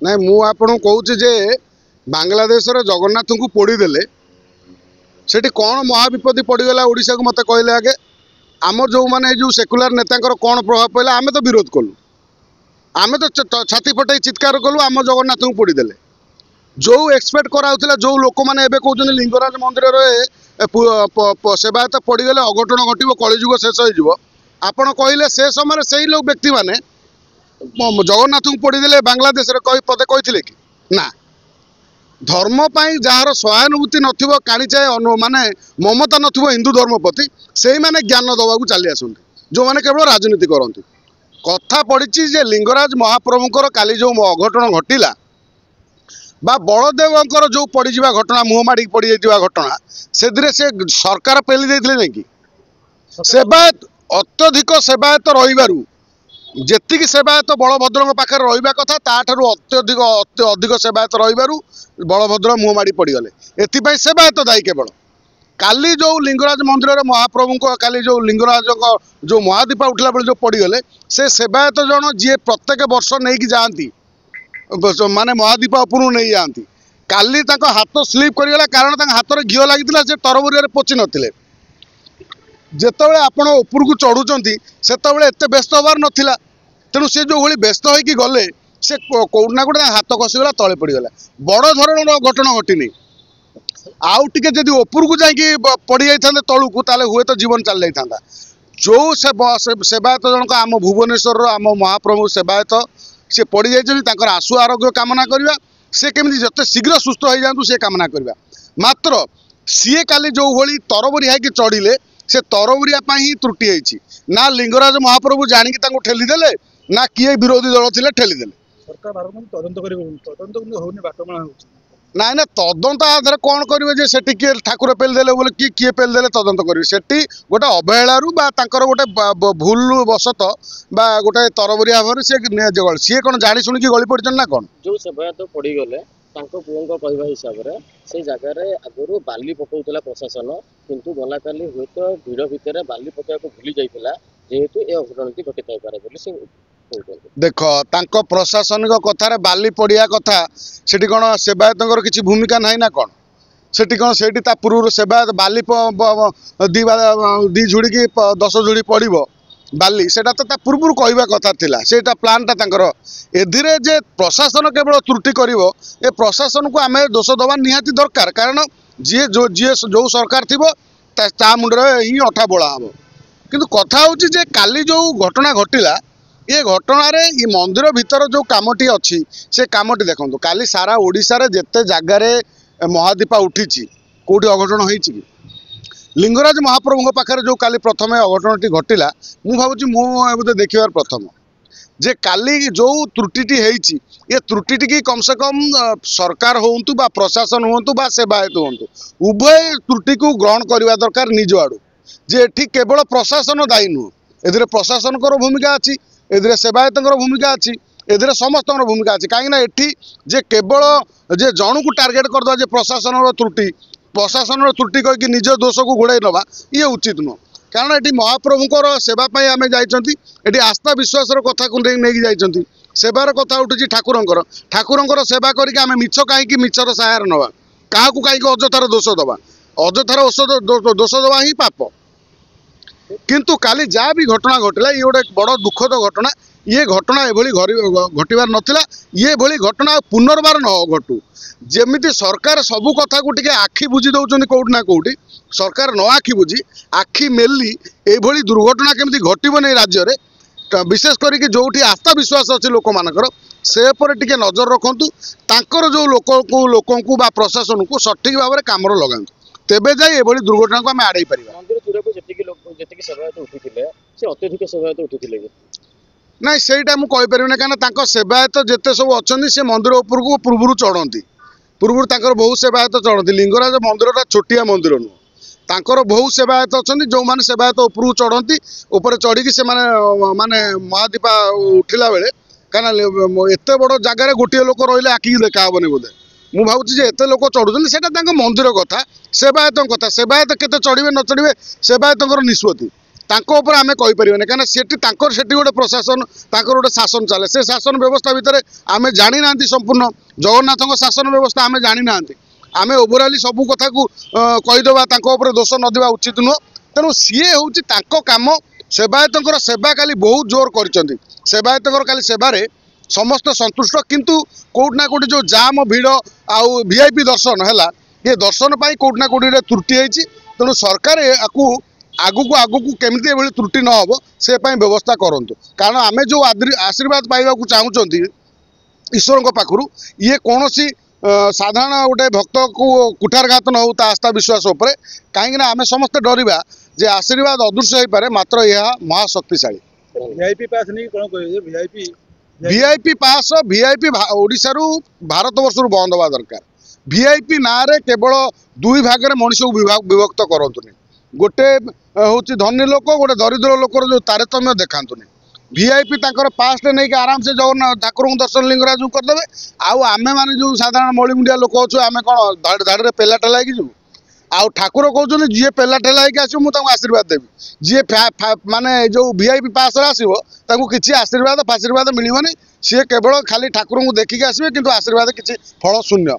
ନାଇଁ ମୁଁ आपन कहूँ जे बांग्लादेश जगन्नाथ को पोड़ीदे सेठी कौन महाविपत्ति पड़गला ओडिशा को मत कहले आगे आम जो मैंने जो सेकुलर नेता कौन प्रभाव पड़ा आम तो विरोध कलु आम तो छाती फटे चित्कार कलु आम जगन्नाथ को पोड़ीदे जो एक्सपेक्ट कराला जो लोक मैंने कहते लिंगराज मंदिर सेवायत पड़गले अघटन घटव कलिजुग शेष हो आपड़ कहले से समय से लोग व्यक्ति मैंने जगन्नाथ को पोड़ीदे बांग्लादेश पदे कहते कि ना धर्म जार सहानुभूति नथिबो काणीचाए माने ममता नथिबो हिंदू धर्म प्रति से माने ज्ञान दबाकू चली आसती जो माने केवल राजनीति करती कथा पड़ी जे लिंगराज महाप्रभुंकर काली जो अघटन घटिला बा बलदेवंकर जो पड़ीजा घटना मुहमाड़ी पड़ जाइए घटना से सरकार पेली देते नहीं कि सेवायत अत्यधिक सेवायत रही जेतिकी सेवायत बलभद्र पाखे रहा कथा ताठू अत्यधिक अधिक सेवायत रही बलभद्र मुहमाड़ी पड़गले एपाई सेवायत दायी केवल काली जो लिंगराज मंदिर महाप्रभु काली जो लिंगराज जो महादीपा उठला बेले जो पड़गले से सेवायत जन जी प्रत्येक वर्ष नहीं जाती माने महादीपा उपरू नहीं जाती काली हाथ स्लीप करगला कारण हाथ में घीओ लगी से तरबरिया पोची नथिले जेतबे आपण ऊपर को चढ़ुचंती सेतबे एते व्यस्त हबार नथिला तेणु से जो भली व्यस्त होइकी गले से कोउना कोटे हाथ खसीगला तले पड़गला बड़ धरण घटना घटिनी आउ टिके जदि ऊपर को जाइकी पड़ जाइथांते तळुकू ताले हुए तो जीवन चल जाइथांता जो सेवायत जनक आम भुवनेश्वर आम महाप्रभु सेवायत से पड़ जाइछन्ति आशु आरोग्य कामना करवा से केमिति जते शीघ्र सुस्थ हो जातु से कामना करवा मात्र सीए काली जो भली तरबरिया कि चढ़िले से तरबरिया ही त्रुटि होती ना लिंगराज महाप्रभु जानिकी ठेलीदे ना किए विरोधी दल थे ठेलीदे ना ना तदंत आधार कौन करेंगे से किए ठाकुर पेलदेले बोले किए पेलदेले तदंत करेंगे सेठी गोटे अवहेलू गोटे भूल वशत बा गोटे तरबरिया भाव सी कौन जाणी शुणी गली पड़न ना कौन जो सेवायत पड़गले पुओं कहवा हिसाब से जगार आगु बाली पकाउला प्रशासन किंतु गला काली हुए तो भिड़ भितर बाली पकाया भूली जाइला जेहेतु ए अघटनटी घटित पारे देख तांको प्रशासनिक कथार बाली पड़िया कथा सेठी कौन सेवायत किसी भूमिका ना ना कौन सेठी कौन से पूर्व सेवायत बाली दी झुड़ी की 10 झुड़ी पड़ो बाली सेटा तो पूर्व कहवा कथा थिला सेटा प्लानटा तांकर एधिरे जे प्रशासन केवल त्रुटि करिवो ए प्रशासन को आमे दोष दबा निहाती दरकार कारण जी जो सरकार थिबो ता मुंडरे ही अठा बोला हम किंतु कथा होची जे काली जो घटना घटिला ये घटना ये मंदिर भीतर जो कामटी अच्छी से कामटी देखो काली सारा ओडिशा रे जेते जगार महादीपा उठी कौटी अघटन होती लिंगराज महाप्रभु पाखे जो काली प्रथम अघटनटी घटिला मु भावुची मुझे देखिबार प्रथम जे काली जो त्रुटिटी होती ये त्रुटिटी की कम से कम सरकार होंतु बा प्रशासन होंतु बा सेवायत होंतु उभय त्रुटि को ग्रहण करने दरकार निज आड़ू जे एठी केवल प्रशासन दायी नुह ए प्रशासन भूमिका अच्छी ए सेवायत भूमिका अच्छी ए समस्त भूमिका अच्छी कहीं एठी जे केवल जे जन को टार्गेट करदे जे प्रशासन त्रुटि कहीकि निज दोष को घोड़ाई नवा ये उचित नुह कारण ये महाप्रभुंर सेवाई आम जाती आस्था विश्वास कथा को नहीं जाती सेवार कथा उठुची ठाकुरंकर सेवा करके आम मिछ कहीं मिछर सहायर नवा क्या कहीं अजथार दोष दबा अजथार दोष दबा ही पाप किंतु काली जहाँ भी घटना घटला ये गोटे बड़ दुखद घटना ये घटना एभली घटवार नाला ये भली घटना पुनर्बार न घटू जमीती सरकार सबू कथा को टिके आखि बुझी दौरान कौटी ना कौटी सरकार न आखि बुझी आखि मेली एभली दुर्घटना केमती घटबनी राज्य में विशेष करके जो आस्था विश्वास अच्छे लोक मानकर से पर टिके नजर रखु तांकर जो लोक बा प्रशासन को सठिक भाव में काम लगातु तेबे जाए ये दुर्घटना को आम आड़े पार ना सहीटा मुझे कहीं सेवायत जिते सब अच्छा से मंदिर उपरको पूर्व चढ़ती पूर्व बहुत सेवायत चढ़ती लिंगराज मंदिरटा छोटिया मंदिर नुह तांकर बहुत सेवायत अच्छा जो मैंने सेवायत उपरको चढ़ती उपर चढ़ी से माने महादीपा उठिला बेले कहीं एत बड़ जगार गोटे लोक रही आखिक देखा हेनी बोधे मु भावुँ एत लोक चढ़ुच्च से मंदिर कथा सेवायत कथा सेवायत केते चढ़े न चढ़े सेवायत निष्पत्ति ତାଙ୍କ ଉପରେ ଆମେ କହିପାରିବାନି, କାହିଁକିନା ସେଠି ଗୋଟେ ପ୍ରଶାସନ, ତାଙ୍କର ଗୋଟେ ଶାସନ ଚାଲେ। ସେ ଶାସନ ବ୍ୟବସ୍ଥା ଭିତରେ ଆମେ ଜାଣିନାହାନ୍ତି ସମ୍ପୂର୍ଣ୍ଣ ଜଗନ୍ନାଥଙ୍କ ଶାସନ ବ୍ୟବସ୍ଥା ଆମେ ଜାଣିନାହାନ୍ତି। ଆମେ ଓଭରାଲି ସବୁ କଥାକୁ କହିଦେବା, ତାଙ୍କ ଉପରେ ଦୋଷ ନ ଦେବା ଉଚିତ ନୁହଁ। ତେଣୁ ସିଏ ହେଉଛି ତାଙ୍କ କାମ। ସେବାୟତଙ୍କର ସେବା କାଲି ବହୁତ ଜୋର କରିଛନ୍ତି। ସେବାୟତଙ୍କର କାଲି ସେବାରେ ସମସ୍ତେ ସନ୍ତୁଷ୍ଟ, କିନ୍ତୁ କୋଉଠି ନା କୋଉଠି ଯେଉଁ ଜାମ ଭିଡ଼ ଆଉ ଭିଆଇପି ଦର୍ଶନ ହେଲା, ଏ ଦର୍ଶନ ପାଇଁ କୋଉଠି ନା କୋଉଠି ତ୍ରୁଟି ହେଇଛି। ତେଣୁ ସରକାର ଆକୁ ଆଗକୁ କେମିତି ଏଭଳି ତ୍ରୁଟି ନ ହେବ ସେ ପାଇଁ ବ୍ୟବସ୍ଥା କରନ୍ତୁ। କାରଣ ଆମେ ଯେଉଁ ଆଶୀର୍ବାଦ ପାଇବାକୁ ଚାହୁଁଛନ୍ତି ଈଶ୍ୱରଙ୍କ ପାଖରୁ, ଇଏ କୌଣସି ସାଧାରଣ ଗୋଟେ ଭକ୍ତକୁ କୁଠାରଘାତ ନ ହେଉ ତା ଆସ୍ଥା ବିଶ୍ୱାସ ଉପରେ। କାହିଁକିନା ଆମେ ସମସ୍ତେ ଡରିବା ଯେ ଆଶୀର୍ବାଦ ଅଦୃଶ୍ୟ ହେଇପାରେ, ମାତ୍ର ଏହା ମହାଶକ୍ତିଶାଳୀ। ଭିଆଇପି ପାସ୍ ନେଇ କ'ଣ କହିବେ? ଭିଆଇପି ପାସ୍ ଓଡ଼ିଶାରୁ ଭାରତ ବର୍ଷରୁ ବନ୍ଦ ହେବା ଦରକାର। ଭିଆଇପି ନାଁରେ କେବଳ ଦୁଇ ଭାଗରେ ମଣିଷକୁ ବିଭକ୍ତ କରନ୍ତୁନି। ଗୋଟେ ହେଉଛି ଧନୀ ଲୋକ, ଗୋଟେ ଦରିଦ୍ର ଲୋକର ଯେଉଁ ତାରତମ୍ୟ ଦେଖାନ୍ତୁନି। ଭିଆଇପି ତାଙ୍କର ପାସ୍ଟେ ନେଇକି ଆରାମସେ ଜଗନ୍ନାଥ ଠାକୁରଙ୍କୁ ଦର୍ଶନ ଲିଙ୍ଗରାଜକୁ କରିଦେବେ। ଆଉ ଆମେମାନେ ଯେଉଁ ସାଧାରଣ ମଳିମୁଣ୍ଡିଆ ଲୋକ ଅଛୁ, ଆମେ କ'ଣ ଧାଡ଼ିରେ ପେଲା ଠେଲା ହେଇକି ଯିବୁ? ଆଉ ଠାକୁର କହୁଛନ୍ତି ଯିଏ ପେଲା ଠେଲା ହେଇକି ଆସିବ ମୁଁ ତାଙ୍କୁ ଆଶୀର୍ବାଦ ଦେବି। ଯିଏ ମାନେ ଯେଉଁ ଭିଆଇପି ପାସ୍ରେ ଆସିବ ତାଙ୍କୁ କିଛି ଆଶୀର୍ବାଦ ଫାଶୀର୍ବାଦ ମିଳିବନି। ସିଏ କେବଳ ଖାଲି ଠାକୁରଙ୍କୁ ଦେଖିକି ଆସିବେ, କିନ୍ତୁ ଆଶୀର୍ବାଦ କିଛି ଫଳ ଶୂନ୍ୟ।